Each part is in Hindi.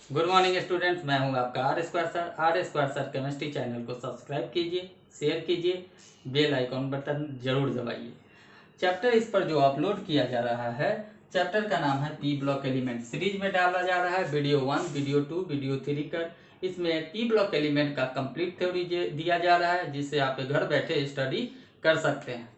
गुड मॉर्निंग स्टूडेंट्स, मैं हूं आपका R square sir chemistry channel को सब्सक्राइब कीजिए, शेयर कीजिए, बेल आइकॉन बटन जरूर दबाइए। चैप्टर इस पर जो अपलोड किया जा रहा है, चैप्टर का नाम है पी ब्लॉक एलिमेंट। सीरीज में डाला जा रहा है वीडियो 1, वीडियो 2, वीडियो 3 कर। इसमें पी ब्लॉक एलिमेंट का कंप्लीट थ्योरी दिया जा रहा है, जिससे आप घर बैठे स्टडी कर सकते हैं।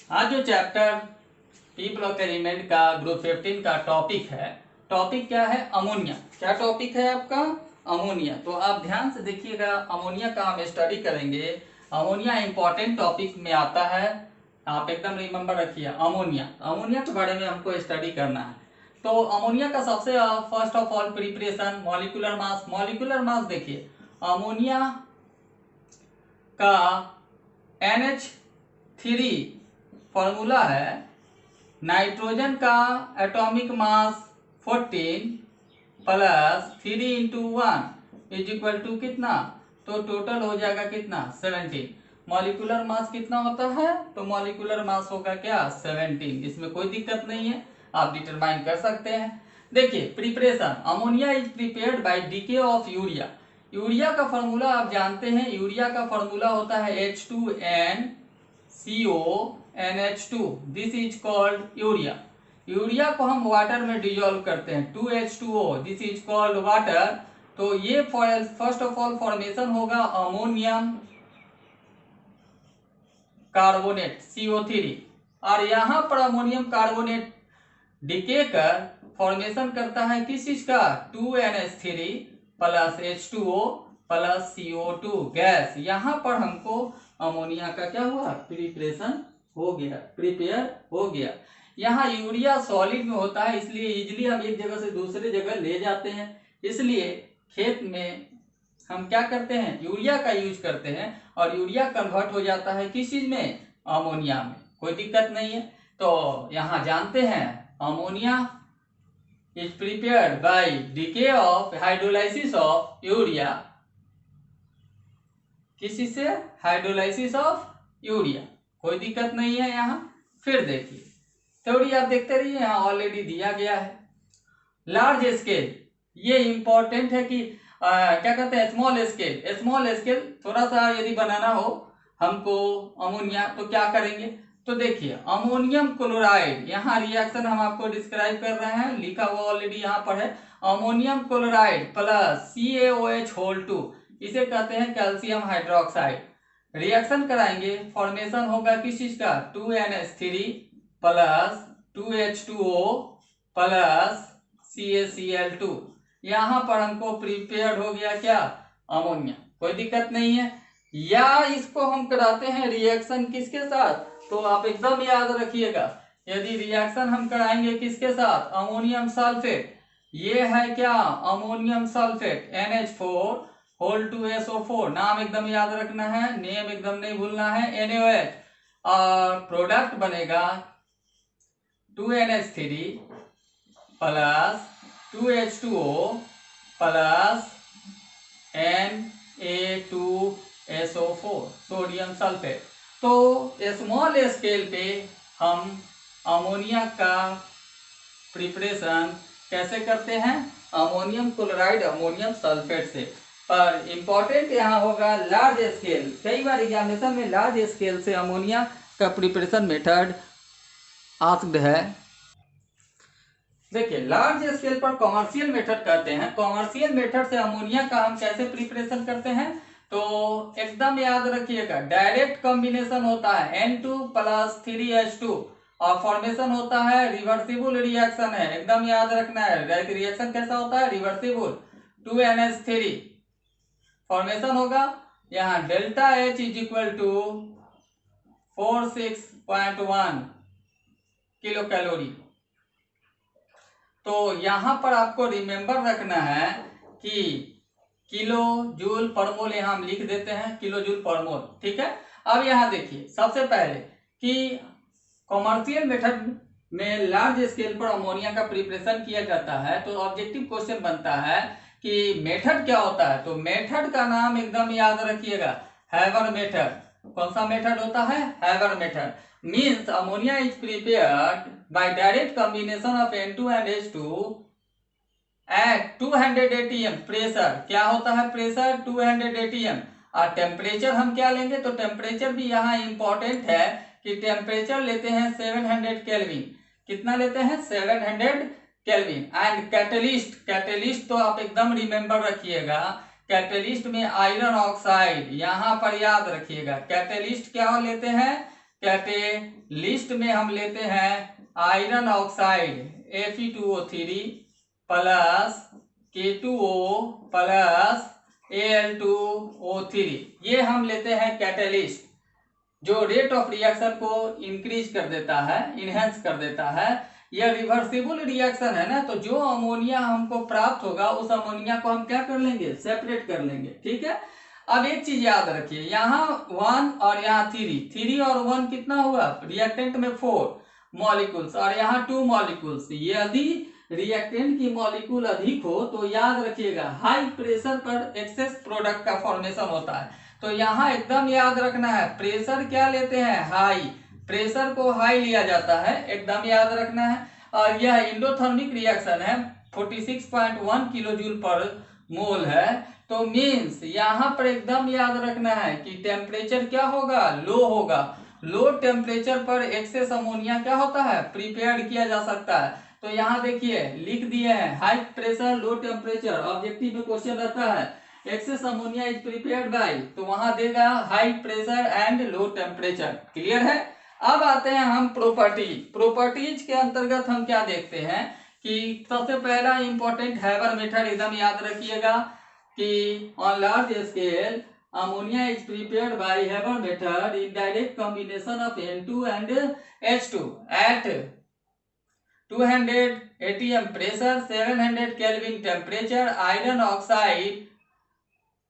आज जो चैप्टर पी ब्लॉक एलिमेंट का ग्रुप 15 का टॉपिक है, टॉपिक क्या है? अमोनिया। क्या टॉपिक है आपका? अमोनिया। तो आप ध्यान से देखिएगा, अमोनिया का हम स्टडी करेंगे। अमोनिया इंपॉर्टेंट टॉपिक में आता है, आप एकदम रिमेंबर रखिए। अमोनिया, अमोनिया के बारे में हमको स्टडी करना है। तो अमोनिया का सबसे first of all preparation, molecular mass. Molecular mass देखिए, अमोनिया का NH3 फॉर्मूला है, नाइट्रोजन का atomic mass 14 plus 3 into 1 is equal to कितना? तो टोटल हो जाएगा कितना? 17। मॉलिक्यूलर मास कितना होता है? तो मॉलिक्यूलर मास होगा क्या? 17। इसमें कोई दिक्कत नहीं है, आप डिटरमाइन कर सकते हैं। देखिए preparation, ammonia is prepared by DK of urea. Urea का फॉर्मूला आप जानते हैं, यूरिया का फॉर्मूला होता है H2NCO NH2। This is called urea. Urea को हम वाटर में डिजोल्व करते हैं, 2H2O, this is called water. तो ये फर्स्ट ऑफ ऑल फॉर्मेशन होगा अमोनियम कार्बोनेट CO3, और यहां पर अमोनियम कार्बोनेट डिके कर फॉर्मेशन करता है किस चीज का? 2NH3 plus H2O plus CO2 gas. यहां पर हमको अमोनिया का क्या हुआ? प्रिपरेशन हो गया, प्रिपेयर हो गया। यहाँ यूरिया सॉलिड में होता है, इसलिए इजिली हम एक जगह से दूसरे जगह ले जाते हैं। इसलिए खेत में हम क्या करते हैं? यूरिया का यूज करते हैं, और यूरिया कन्वर्ट हो जाता है किस चीज में? अमोनिया में। कोई दिक्कत नहीं है। तो यहाँ जानते हैं ammonia is prepared by DK of hydrolysis of urea. किसी से? Hydrolysis of urea. कोई दिक्कत नहीं है यहाँ। फिर देखिए थ्योरी, आप देखते रहिए, यहाँ ऑलरेडी दिया गया है। लार्ज स्केल, ये इंपॉर्टेंट है कि क्या कहते हैं? Small scale. स्मॉल स्केल थोड़ा सा यदि बनाना हो हमको अमोनिया, तो क्या करेंगे? तो देखिए अमोनियम क्लोराइड, यहाँ रिएक्शन हम आपको डिस्क्राइब कर रहे हैं, लिखा हुआ ऑलरेडी यहाँ पर है। Ammonium chloride plus CaOH whole 2, इसे कहते हैं कैल्शियम हाइड्रोक्साइड। रिएक्शन कराएंगे, फॉर्मेशन होगा किस चीज का? 2NH3 plus 2H2O plus CaCl2। यहां पर हमको प्रिपेयर्ड हो गया क्या? अमोनिया। कोई दिक्कत नहीं है। या इसको हम कराते हैं रिएक्शन किसके साथ? तो आप एकदम याद रखिएगा, यदि रिएक्शन हम कराएंगे किसके साथ? Ammonium sulphate. ये है क्या? Ammonium sulphate NH4 whole 2SO4। नाम एकदम याद रखना है, नेम एकदम नहीं भूलना है। NaOH, और प्रोडक्ट बनेगा 2NH3 plus 2H2O plus Na2SO4, sodium sulphate. तो स्मॉल स्केल पे हम अमोनिया का प्रिपरेशन कैसे करते हैं? अमोनियम क्लोराइड अमोनियम सल्फेट से। पर इंपॉर्टेंट यहाँ होगा लार्ज स्केल। कई बार एग्जामिनेशन में लार्ज स्केल से अमोनिया का प्रिपरेशन मेथड आस्क्ड है। देखिए लार्ज स्केल पर कॉमर्शियल मेथड कहते हैं। कॉमर्शियल मेथड से अमोनिया का हम कैसे प्रिपरेशन करते हैं? तो एकदम याद रखिएगा, डायरेक्ट कॉम्बिनेशन होता है N2 प्लस 3H2, और फॉर्मेशन होता है, रिवर्सिबल रिएक्शन है, एकदम याद रखना है। रिएक्शन कैसा होता है? रिवर्सिबल। 2NH3 फॉर्मेशन होगा, यहाँ delta H is equal to 46.1 kilo calorie. तो यहां पर आपको रिमेंबर रखना है कि किलो जूल पर मोल, यहां हम लिख देते हैं किलो जूल पर मोल, ठीक है। अब यहां देखिए सबसे पहले कि कॉमर्शियल मेथड में लार्ज स्केल पर अमोनिया का प्रिपरेशन किया जाता है, तो ऑब्जेक्टिव क्वेश्चन बनता है कि मेथड क्या होता है? तो मेथड का नाम एकदम याद रखिएगा, हैवर मेथड। कौन सा मेथड होता है? Haber method. Means ammonia is prepared by direct combination of N2 and H2 at 200 atm pressure. क्या होता है प्रेशर? 200 atm। और टेम्परेचर हम क्या लेंगे? तो टेम्परेचर भी यहाँ इंपॉर्टेंट है कि टेम्परेचर लेते हैं 700 केल्विन। कितना लेते हैं? 700 केल्विन। एंड कैटलिस्ट, कैटलिस्ट तो आप एकदम रिमेंबर रखिएगा, कैटलिस्ट में आयरन ऑक्साइड, यहाँ पर याद रखिएगा। कैटलिस्ट क्या लेते हैं? कैटलिस्ट में हम लेते हैं iron oxide Fe2O3 plus K2O plus Al2O3, ये हम लेते हैं कैटलिस्ट, जो रेट ऑफ रिएक्शन को इंक्रीज कर देता है, इनहेंस कर देता है। यह रिवर्सिबल रिएक्शन है ना, तो जो अमोनिया हमको प्राप्त होगा उस अमोनिया को हम क्या कर लेंगे? सेपरेट कर लेंगे। ठीक है। अब एक चीज याद रखिए, यहाँ 1 और यहाँ 3 और 1 कितना हुआ? रिएक्टेंट में 4 मॉलिक्यूल्स और यहाँ 2 मॉलिक्यूल्स। यदि रिएक्टेंट की मॉलिक्यूल अधिक हो तो याद रखिएगा हाई प्रेशर पर एक्सेस प्रोडक्ट का फॉर्मेशन होता है। तो यहाँ एकदम याद रखना है, प्रेशर क्या लेते हैं? हाई। प्रेशर को हाई लिया जाता है, एकदम याद रखना है। और यह एंडोथर्मिक रिएक्शन है, 46.1 किलोजूल पर मोल है। तो मीन्स यहाँ पर एकदम याद रखना है कि टेम्परेचर क्या होगा? लो होगा। लो टेम्परेचर पर एक्सेस अमोनिया क्या होता है? प्रिपेयर्ड किया जा सकता है। तो यहाँ देखिए लिख दिए हैं high pressure low temperature. Objective में क्वेश्चन रहता है excess ammonia is prepared by, तो वहां देगा high pressure and low temperature. Clear है। अब आते हैं हम प्रॉपर्टीज। प्रॉपर्टीज के अंतर्गत हम क्या देखते हैं कि सबसे पहला इंपॉर्टेंट हैबर मेथड एकदम याद रखिएगा कि on large scale ammonia is prepared by Haber method in direct combination of N2 and H2 at 200 atm pressure, 700 kelvin temperature. Iron oxide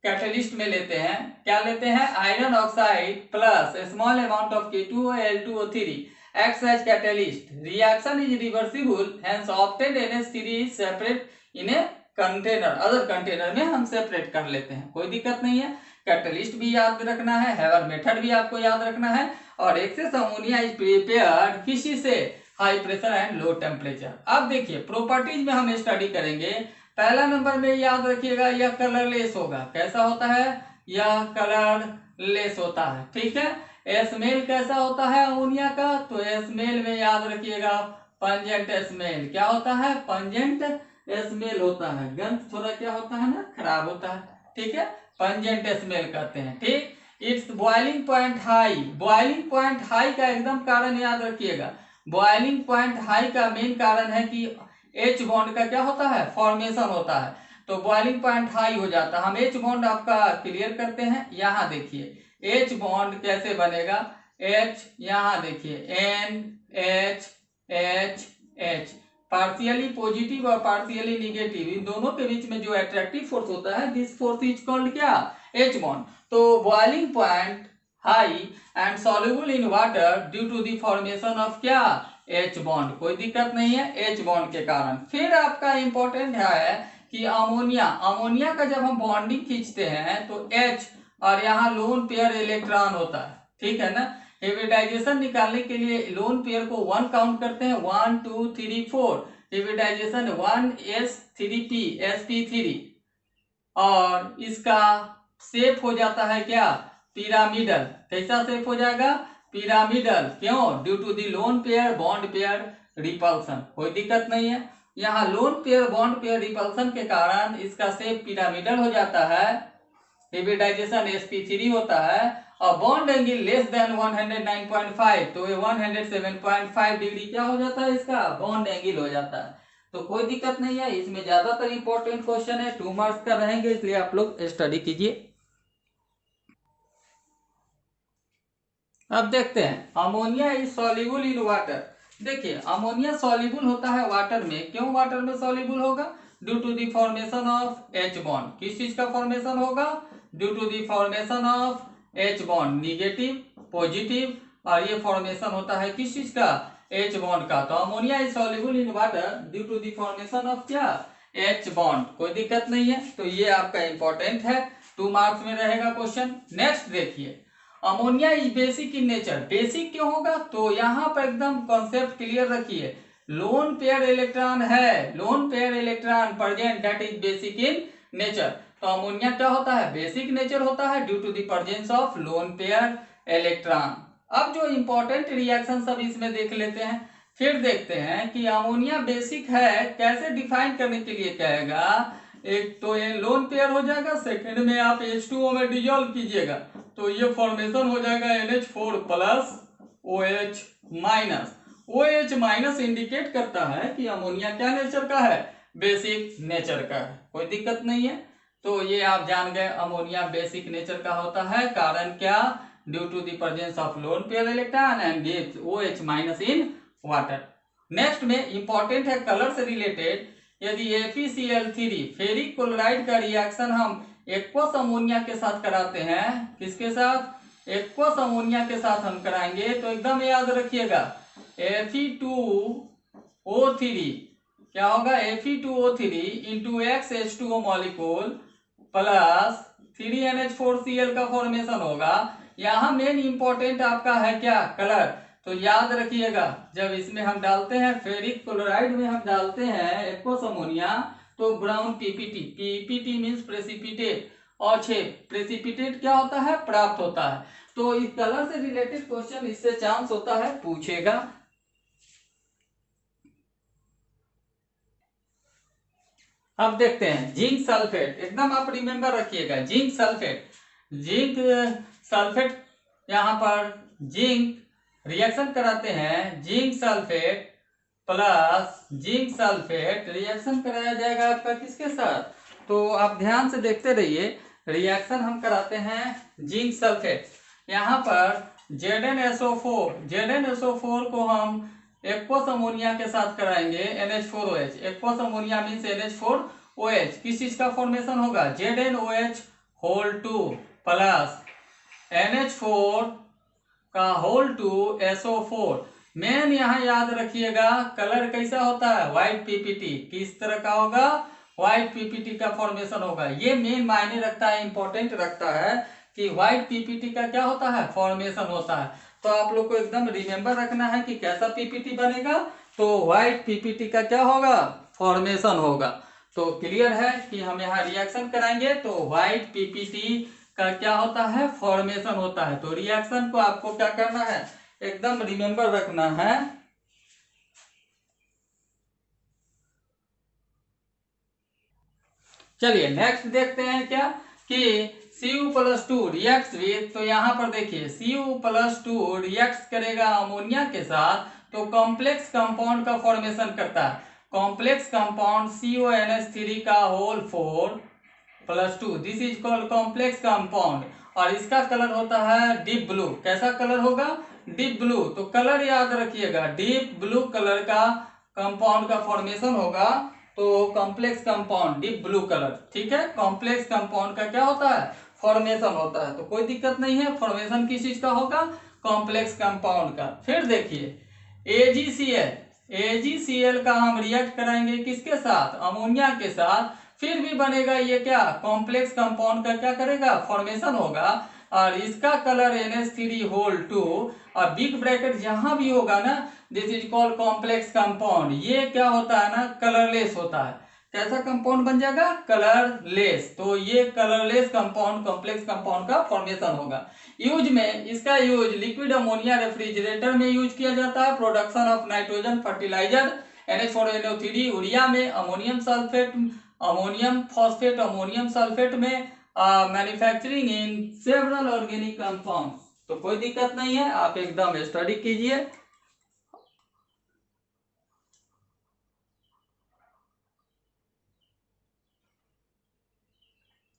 catalyst में लेते हैं, क्या लेते हैं? Iron oxide plus small amount of K2O Al2O3 acts as catalyst. Reaction is reversible, hence obtained NH3 is separate in a container. Other container में हम सेपरेट कर लेते हैं, कोई दिक्कत नहीं है। कैटलिस्ट भी याद रखना है, हैबर मेथड भी आपको याद रखना है। और एक्सेस अमोनिया इज प्रिपेयर्ड किसी से? High pressure and low temperature. अब देखिए प्रॉपर्टीज में हम स्टडी करेंगे। पहला नंबर में याद रखिएगा यह कलरलेस होगा। कैसा होता है? यह कलरलेस होता है। ठीक है। स्मेल कैसा होता है अमोनिया का? तो स्मेल में याद रखिएगा पंजेंट स्मेल। क्या होता है? पंजेंट स्मेल होता है। गंध थोड़ा क्या होता है ना, खराब होता है। ठीक है, पंजेंट स्मेल कहते हैं। ठीक। It's boiling point high. Boiling point high का एकदम कारण याद रखिएगा। बॉइलिंग पॉइंट हाई का मेन कारण है कि H बॉन्ड का क्या होता है? फॉर्मेशन होता है। तो बॉइलिंग पॉइंट हाई हो जाता है। हम H बॉन्ड आपका क्लियर करते हैं। यहाँ देखिए H बॉन्ड कैसे बनेगा? H यहाँ देखिए NH पार्शियली पॉजिटिव और पार्शियली निगेटिव, इन दोनों के बीच में जो अट्रैक्टिव फोर्स होता है, दिस फोर्स इज कॉल्ड क्या? H bond. तो boiling point high and soluble in water due to the formation of क्या? H bond. कोई दिक्कत नहीं है H बॉन्ड के कारण। फिर आपका इंपॉर्टेंट है कि अमोनिया का जब हम बॉन्डिंग खींचते हैं तो H और यहाँ लोन पेयर इलेक्ट्रॉन होता है। ठीक है ना। हाइब्रिडाइजेशन निकालने के लिए लोन पेयर को 1 काउंट करते हैं, 1 2 3 4। हाइब्रिडाइजेशन 1s3p sp3 और इसका शेप हो जाता है क्या? पिरामिडल। कैसा शेप हो जाएगा? पिरामिडल। क्यों? Due to the lone pair bond pair repulsion. कोई दिक्कत नहीं है। यहाँ lone pair bond pair repulsion के कारण इसका शेप पिरामिडल हो जाता है। हाइब्रिडाइजेशन sp3 होता है और बॉन्ड एंगल लेस देन 109.5, तो ये 107.5 डिग्री क्या हो जाता है? इसका बॉन्ड एंगल हो जाता है। तो कोई दिक्कत नहीं है। इसमें ज्यादातर इंपॉर्टेंट क्वेश्चन है, 2 मार्क्स का रहेंगे, इसलिए आप लोग स्टडी कीजिए। अब देखते हैं ammonia is soluble in water. देखिए अमोनिया सॉल्युबल होता है वाटर में। क्यों वाटर में सॉल्युबल होगा? Due to the formation of H bond. किस चीज का फॉर्मेशन होगा? Due to the formation of H bond, negative positive, और ये फॉर्मेशन होता है किस चीज का? H बॉन्ड का। तो ammonia is soluble in water due to the formation of क्या? H bond. कोई दिक्कत नहीं है। तो ये आपका इंपॉर्टेंट है, 2 मार्क्स में रहेगा क्वेश्चन। नेक्स्ट देखिए ammonia is basic in nature. Basic क्यों होगा, तो यहाँ पर एकदम कॉन्सेप्ट क्लियर रखिए, लोन पेयर इलेक्ट्रॉन है, lone pair electron present that is basic in nature. तो अमोनिया क्या होता है, बेसिक नेचर होता है due to the presence of lone pair electron. अब जो इंपॉर्टेंट रिएक्शन सब इसमें देख लेते हैं। फिर देखते हैं कि अमोनिया बेसिक है कैसे डिफाइन करने के लिए कहेगा। एक तो ये लोन पेयर हो जाएगा, सेकंड में आप H2O में डिजोल्व कीजिएगा तो ये फॉर्मेशन हो जाएगा NH4 plus OH minus. OH minus indicate करता है कि अमोनिया क्या नेचर का है, बेसिक नेचर का है, कोई दिक्कत नहीं है। तो ये आप जान गए अमोनिया बेसिक नेचर का होता है, कारण क्या, due to the presence of lone pair electron and gives OH minus in water. Next में इंपॉर्टेंट है कलर से रिलेटेड, यदि FeCl3 फेरिक क्लोराइड का रिएक्शन हम एक्वस अमोनिया के साथ कराते हैं, किसके साथ, एक्वस अमोनिया के साथ हम कराएंगे, तो एकदम याद रखिएगा Fe2O3 क्या होगा, Fe2O3 into XH2O molecule plus 3NH4Cl का फॉर्मेशन होगा। यहाँ मेन इंपॉर्टेंट आपका है क्या, कलर। तो याद रखिएगा जब इसमें हम डालते हैं फेरिक क्लोराइड में हम डालते हैं एक्वस अमोनिया तो brown PPT, PPT means precipitate, और 6 प्रेसिपिटेट क्या होता है, प्राप्त होता है। तो इस कलर से रिलेटेड क्वेश्चन इससे चांस होता है पूछेगा। अब देखते हैं जिंक सल्फेट, एकदम आप रिमेंबर रखिएगा जिंक सल्फेट, जिंक सल्फेट, यहाँ पर जिंक रिएक्शन कराते हैं, zinc sulphate plus zinc sulphate reaction कराया जाएगा आपका किसके साथ, तो आप ध्यान से देखते रहिए। रिएक्शन हम कराते हैं जिंक सल्फेट, यहाँ पर ZnSO4 को हम एक्वस अमोनिया के साथ कराएंगे NH4OH, aqueous ammonia means NH4OH, किस चीज का फॉर्मेशन होगा, ZnOH2 प्लस NH4 का होल टू SO4। मेन यहाँ याद रखिएगा कलर कैसा होता है, व्हाइट पीपीटी, किस तरह का होगा, व्हाइट पीपीटी का फॉर्मेशन होगा। ये मेन मायने रखता है, इंपॉर्टेंट रखता है कि व्हाइट पीपीटी का क्या होता है, फॉर्मेशन होता है। तो आप लोग को एकदम रिमेंबर रखना है कि कैसा पीपीटी बनेगा, तो व्हाइट पीपीटी का क्या होगा, फॉर्मेशन होगा। तो क्लियर है कि हम यहाँ रिएक्शन कराएंगे तो व्हाइट पीपीटी का क्या होता है, फॉर्मेशन होता है। तो रिएक्शन को आपको क्या करना है, एकदम रिमेंबर रखना है। चलिए नेक्स्ट देखते हैं क्या कि Cu+2 रिएक्ट विथ, तो यहाँ पर देखिए Cu+2 रिएक्ट करेगा अमोनिया के साथ तो कॉम्प्लेक्स कंपाउंड का फॉर्मेशन करता है। कॉम्प्लेक्स कंपाउंड CONH3 का whole 4+2, this is called complex compound, और इसका कलर होता है डीप ब्लू। कैसा कलर होगा, डीप ब्लू। तो कलर याद रखिएगा, डीप ब्लू कलर का कंपाउंड का फॉर्मेशन होगा, तो complex compound deep blue colour, ठीक है। कॉम्प्लेक्स कंपाउंड का क्या होता है, फॉर्मेशन होता है, तो कोई दिक्कत नहीं है, फॉर्मेशन किस चीज का होगा, कॉम्प्लेक्स कंपाउंड का। फिर देखिए AgCl का हम रिएक्ट कराएंगे किसके साथ, अमोनिया के साथ, फिर भी बनेगा ये क्या, कॉम्प्लेक्स कंपाउंड का क्या करेगा, फॉर्मेशन होगा, और इसका कलर NH3 और बिग ब्रैकेट जहां भी होगा ना, this is called complex compound. ये क्या होता है ना, कलरलेस होता है। कैसा कंपाउंड बन जाएगा, कलरलेस। तो ये कलरलेस कंपाउंड कॉम्प्लेक्स कंपाउंड का फॉर्मेशन होगा। यूज में इसका यूज लिक्विड अमोनिया रेफ्रिजरेटर में यूज किया जाता है, production of nitrogen fertiliser NH4NO3, urea में, ammonium sulphate, ammonium phosphate, ammonium sulphate में, manufacturing in several organic compound. तो कोई दिक्कत नहीं है, आप एकदम स्टडी कीजिए।